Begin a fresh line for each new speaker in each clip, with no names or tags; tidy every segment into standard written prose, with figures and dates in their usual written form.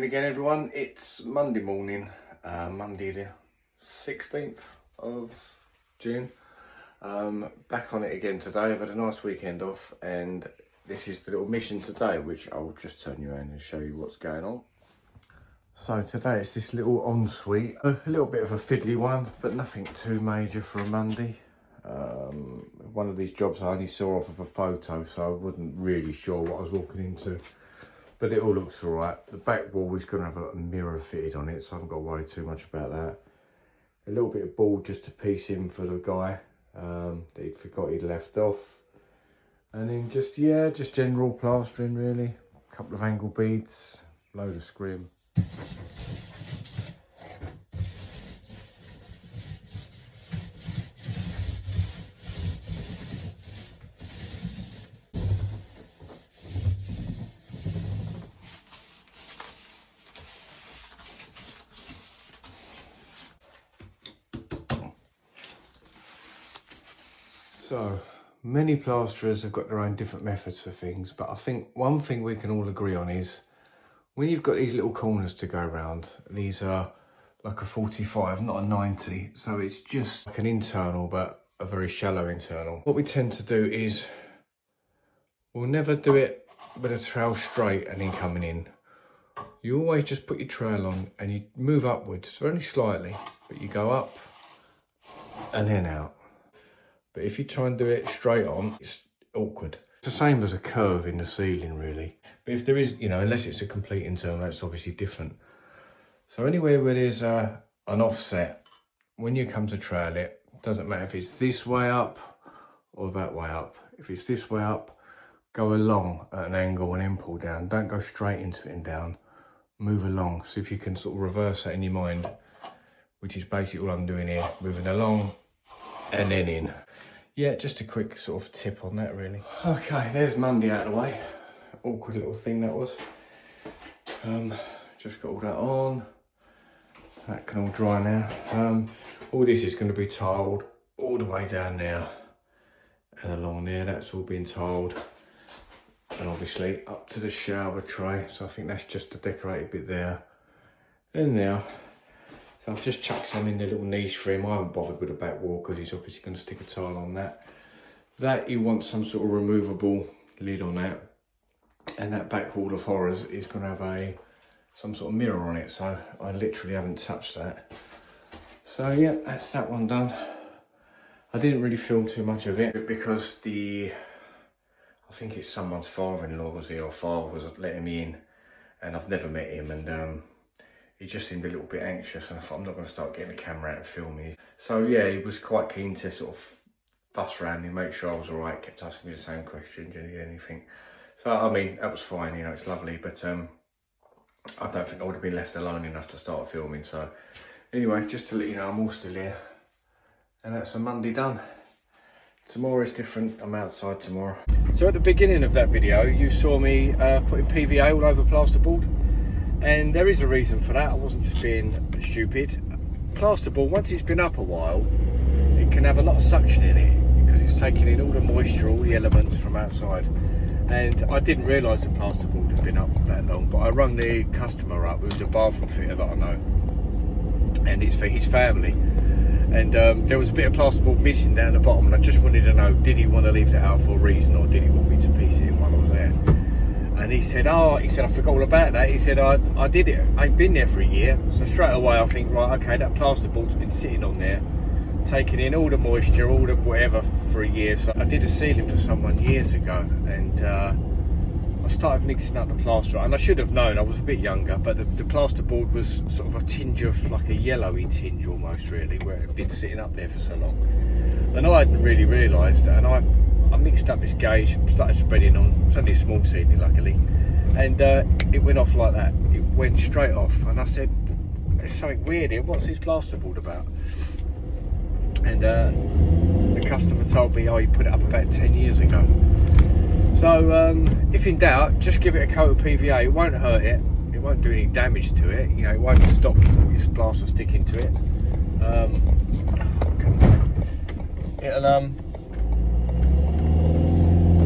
afternoon again, everyone. It's Monday morning, Monday the 16th of June. Back on it again today. I've had a nice weekend off, and this is the little mission today, which I'll just turn you around and show you what's going on. So today it's this little ensuite, a little bit of a fiddly one, but nothing too major for a Monday. One of these jobs I only saw off of a photo, so I wasn't really sure what I was walking into. But it all looks all right. The back wall is going to have a mirror fitted on it, so I haven't got to worry too much about that. A little bit of board just to piece in for the guy that he forgot he'd left off. And then just general plastering really. A couple of angle beads, load of scrim. So, many plasterers have got their own different methods for things, but I think one thing we can all agree on is when you've got these little corners to go around, these are like a 45, not a 90, so it's just like an internal, but a very shallow internal. What we tend to do is we'll never do it with a trowel straight and then coming in. You always just put your trowel on and you move upwards very slightly, but you go up and then out. But if you try and do it straight on, it's awkward. It's the same as a curve in the ceiling, really. But if there is, unless it's a complete internal, that's obviously different. So anywhere where there's an offset, when you come to trowel it, doesn't matter if it's this way up or that way up. If it's this way up, go along at an angle and then pull down. Don't go straight into it and down. Move along. So if you can sort of reverse that in your mind, which is basically all I'm doing here, moving along and then in. Yeah, just a quick sort of tip on that, really. Okay, there's Monday out of the way. Awkward little thing that was. Just got all that on. That can all dry now. All this is going to be tiled all the way down there and along there. That's all been tiled, and obviously up to the shower tray. So I think that's just the decorated bit there and there. So I've just chucked some in the little niche for him. I haven't bothered with the back wall because he's obviously going to stick a tile on that. That he wants some sort of removable lid on that. And that back wall of horrors is going to have some sort of mirror on it. So I literally haven't touched that. So yeah, that's that one done. I didn't really film too much of it because I think it's someone's father-in-law was here, or father was letting me in. And I've never met him, and he just seemed a little bit anxious, and I thought I'm not going to start getting the camera out and filming. So yeah, he was quite keen to sort of fuss around me, make sure I was all right, kept asking me the same questions, anything. So I mean, that was fine, it's lovely, but I don't think I would have been left alone enough to start filming. So anyway, just to let you know, I'm all still here, and that's a Monday done. Tomorrow is different, I'm outside tomorrow. So at the beginning of that video, you saw me putting PVA all over plasterboard. And there is a reason for that. I wasn't just being stupid. Plasterboard, once it's been up a while, it can have a lot of suction in it because it's taking in all the moisture, all the elements from outside. And I didn't realise the plasterboard had been up that long, but I rung the customer up, who's a bathroom fitter that I know, and it's for his family. And there was a bit of plasterboard missing down the bottom, and I just wanted to know, did he want to leave that out for a reason, or did he want me to piece it in while I was there? And he said, I forgot all about that. He said, I did it. I ain't been there for a year. So straight away I think, right, okay, that plasterboard's been sitting on there, taking in all the moisture, all the whatever for a year. So I did a ceiling for someone years ago, and I started mixing up the plaster. And I should have known, I was a bit younger, but the plasterboard was sort of a tinge of, like a yellowy tinge almost, really, where it had been sitting up there for so long. And I hadn't really realised that, and I mixed up this gauge, started spreading on. It's only a small ceiling, luckily, and it went off like that. It went straight off, and I said, "There's something weird here. What's this plasterboard about?" And the customer told me, "Oh, you put it up about 10 years ago." So if in doubt, just give it a coat of PVA. It won't hurt it. It won't do any damage to it. It won't stop this plaster sticking to it.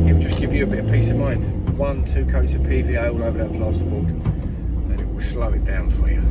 It'll just give you a bit of peace of mind. 1-2 coats of PVA all over that plasterboard, and we'll slow it down for you.